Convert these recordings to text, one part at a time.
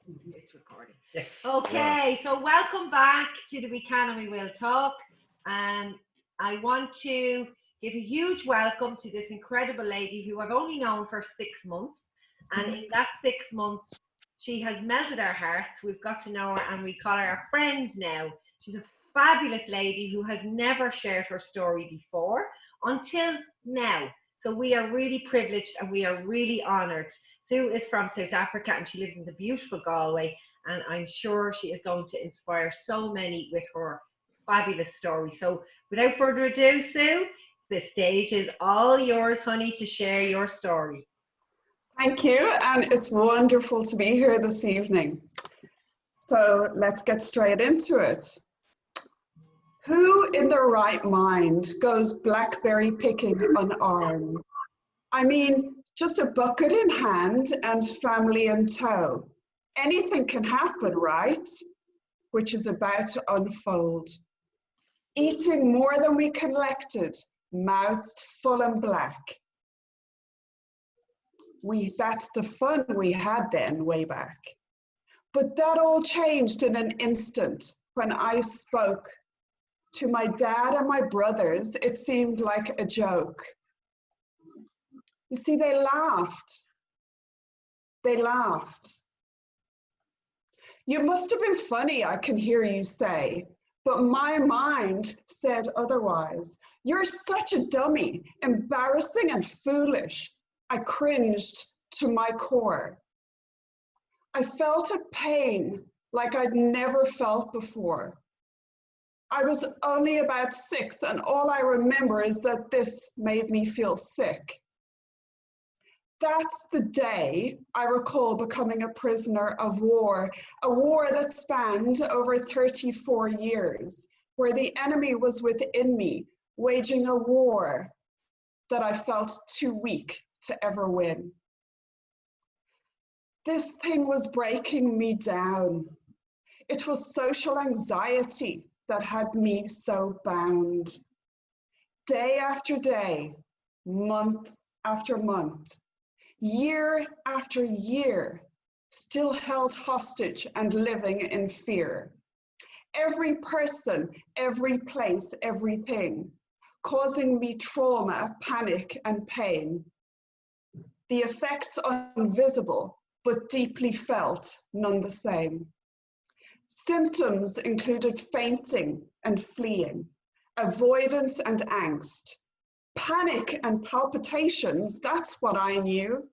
It's recording. Yes. Okay, so welcome back to the We Can and We Will Talk. I want to give a huge welcome to this incredible lady who I've only known for 6 months. And in that 6 months, she has melted our hearts. We've got to know her and we call her a friend now. She's a fabulous lady who has never shared her story before until now. So we are really privileged and we are really honoured. Sue is from South Africa and she lives in the beautiful Galway. And I'm sure she is going to inspire so many with her fabulous story. So without further ado, Sue, the stage is all yours, honey, to share your story. Thank you, and it's wonderful to be here this evening. So let's get straight into it. Who in their right mind goes blackberry picking unarmed? I mean, just a bucket in hand and family in tow. Anything can happen, right? Which is about to unfold. Eating more than we collected, mouths full and black. That's the fun we had then, way back. But that all changed in an instant when I spoke. To my dad and my brothers, it seemed like a joke. You see, they laughed. They laughed. You must have been funny, I can hear you say, but my mind said otherwise. You're such a dummy, embarrassing and foolish. I cringed to my core. I felt a pain like I'd never felt before. I was only about 6, and all I remember is that this made me feel sick. That's the day I recall becoming a prisoner of war, a war that spanned over 34 years, where the enemy was within me, waging a war that I felt too weak to ever win. This thing was breaking me down. It was social anxiety that had me so bound. Day after day, month after month, year after year, still held hostage and living in fear. Every person, every place, everything, causing me trauma, panic, and pain. The effects invisible, but deeply felt none the same. Symptoms included fainting and fleeing, avoidance and angst, panic and palpitations, that's what I knew.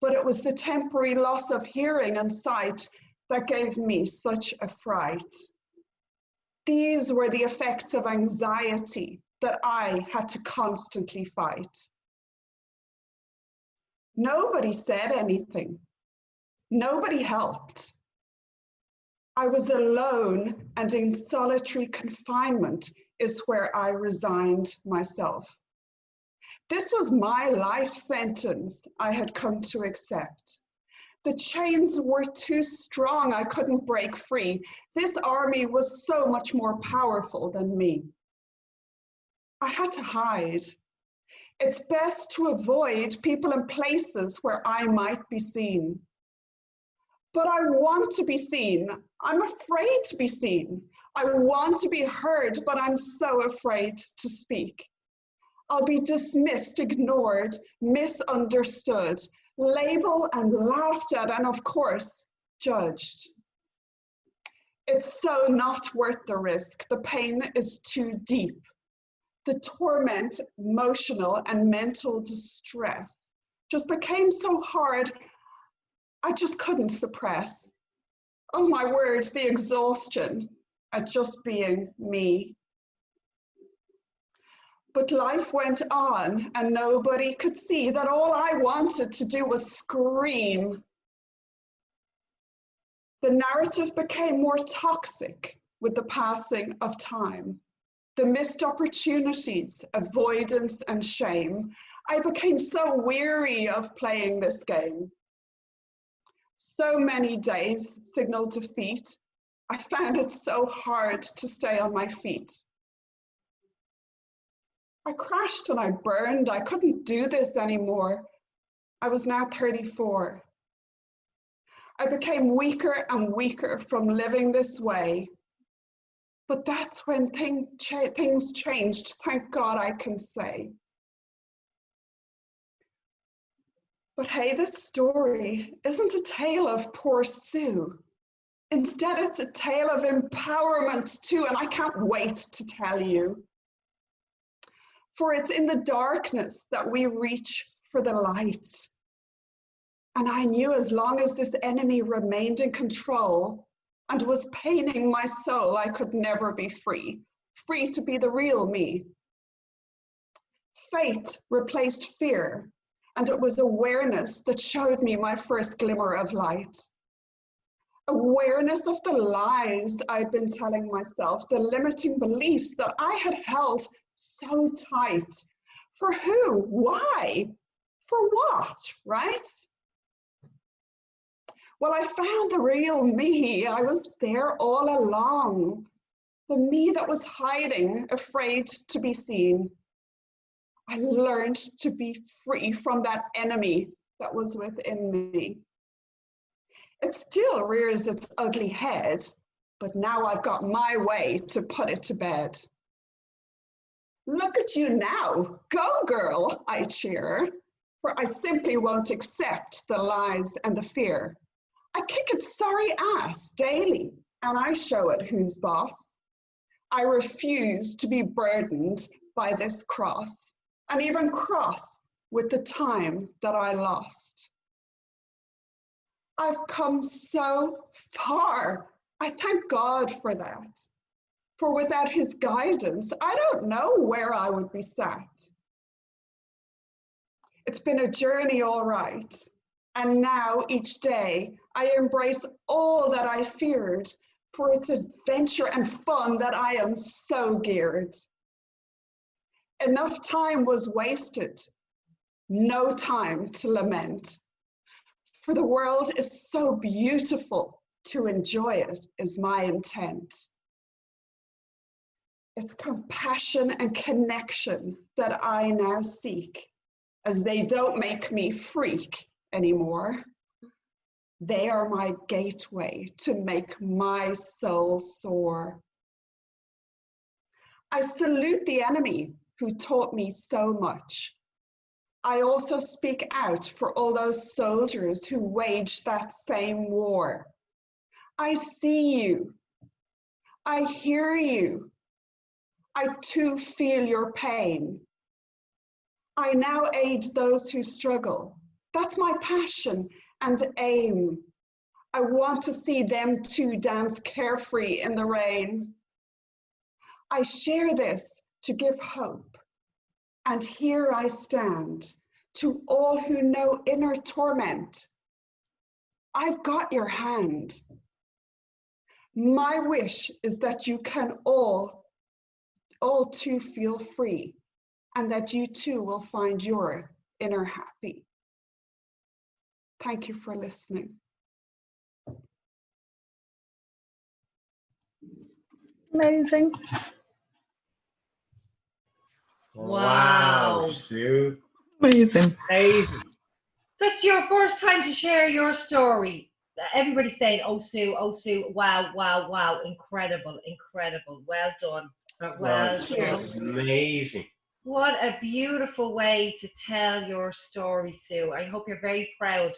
But it was the temporary loss of hearing and sight that gave me such a fright. These were the effects of anxiety that I had to constantly fight. Nobody said anything. Nobody helped. I was alone, and in solitary confinement is where I resigned myself. This was my life sentence I had come to accept. The chains were too strong, I couldn't break free. This army was so much more powerful than me. I had to hide. It's best to avoid people and places where I might be seen. But I want to be seen. I'm afraid to be seen. I want to be heard, but I'm so afraid to speak. I'll be dismissed, ignored, misunderstood, labeled and laughed at, and of course, judged. It's so not worth the risk. The pain is too deep. The torment, emotional and mental distress just became so hard, I just couldn't suppress. Oh my word, the exhaustion at just being me. But life went on and nobody could see that all I wanted to do was scream. The narrative became more toxic with the passing of time. The missed opportunities, avoidance, and shame. I became so weary of playing this game. So many days signaled defeat. I found it so hard to stay on my feet. I crashed and I burned. I couldn't do this anymore. I was now 34. I became weaker and weaker from living this way. But that's when things changed, thank God I can say. But hey, this story isn't a tale of poor Sue. Instead, it's a tale of empowerment too, and I can't wait to tell you. For it's in the darkness that we reach for the light. And I knew as long as this enemy remained in control and was paining my soul, I could never be free to be the real me. Faith replaced fear, and it was awareness that showed me my first glimmer of light. Awareness of the lies I'd been telling myself, the limiting beliefs that I had held so tight. For who? Why? For what? Right? Well, I found the real me. I was there all along. The me that was hiding, afraid to be seen. I learned to be free from that enemy that was within me. It still rears its ugly head, but now I've got my way to put it to bed. Look at you now, go girl, I cheer, for I simply won't accept the lies and the fear. I kick its sorry ass daily, and I show it who's boss. I refuse to be burdened by this cross, and even cross with the time that I lost. I've come so far. I thank God for that. For without his guidance, I don't know where I would be sat. It's been a journey, all right. And now each day I embrace all that I feared, for it's adventure and fun that I am so geared. Enough time was wasted, no time to lament. For the world is so beautiful, to enjoy it is my intent. It's compassion and connection that I now seek, as they don't make me freak anymore. They are my gateway to make my soul soar. I salute the enemy who taught me so much. I also speak out for all those soldiers who waged that same war. I see you. I hear you. I too feel your pain. I now aid those who struggle. That's my passion and aim. I want to see them too dance carefree in the rain. I share this to give hope. And here I stand to all who know inner torment. I've got your hand. My wish is that you can all too feel free, and that you too will find your inner happy. Thank you for listening. Amazing. Wow. Sue. Amazing. Amazing. That's your first time to share your story. Everybody's saying, oh Sue, wow, wow, wow, incredible, incredible, well done. That Well was done. amazing. What a beautiful way to tell your story, Sue. I hope you're very proud.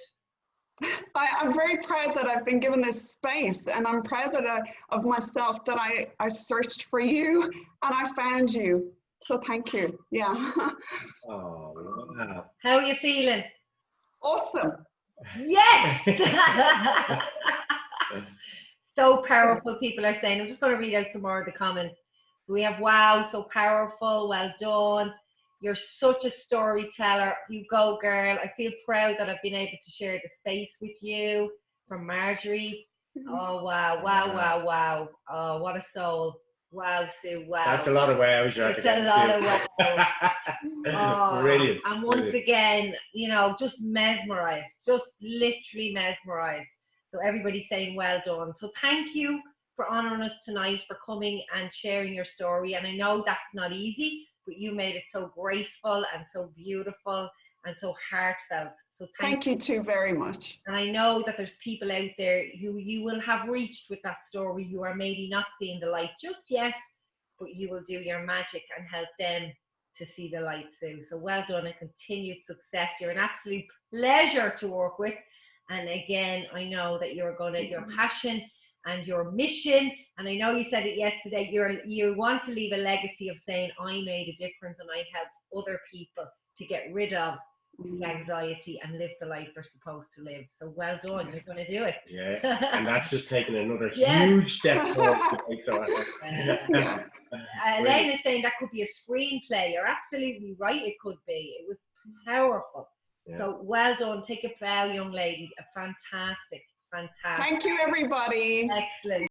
I'm very proud that I've been given this space, and I'm proud that of myself that I searched for you and I found you. So thank you. Yeah. Oh, wow. How are you feeling? Awesome. Yes! So powerful, people are saying. I'm just going to read out some more of the comments. We have, wow, so powerful, well done. You're such a storyteller. You go, girl. I feel proud that I've been able to share the space with you. From Marjorie. Oh, wow, wow, wow, wow. Oh, what a soul. Wow, Sue, wow. That's a lot of wows. It's a lot of wow. Oh, Brilliant. and once again, you know, just mesmerized, just literally mesmerized. So everybody's saying well done. So thank you for honoring us tonight, for coming and sharing your story. And I know that's not easy, but you made it so graceful and so beautiful and so heartfelt. So Thank you too very much. And I know that there's people out there who you will have reached with that story who are maybe not seeing the light just yet, but you will do your magic and help them to see the light soon. So well done and continued success. You're an absolute pleasure to work with. And again, I know that your passion and your mission, and I know you said it yesterday, you want to leave a legacy of saying, I made a difference and I helped other people to get rid of the anxiety and live the life they're supposed to live. So well done, you're going to do it. Yeah, and that's just taking another Yes. huge step forward. So, Yeah. Elaine is saying that could be a screenplay. You're absolutely right, it could be. It was powerful. Yeah. So well done. Take a bow, young lady. A fantastic. Thank you, everybody. Excellent.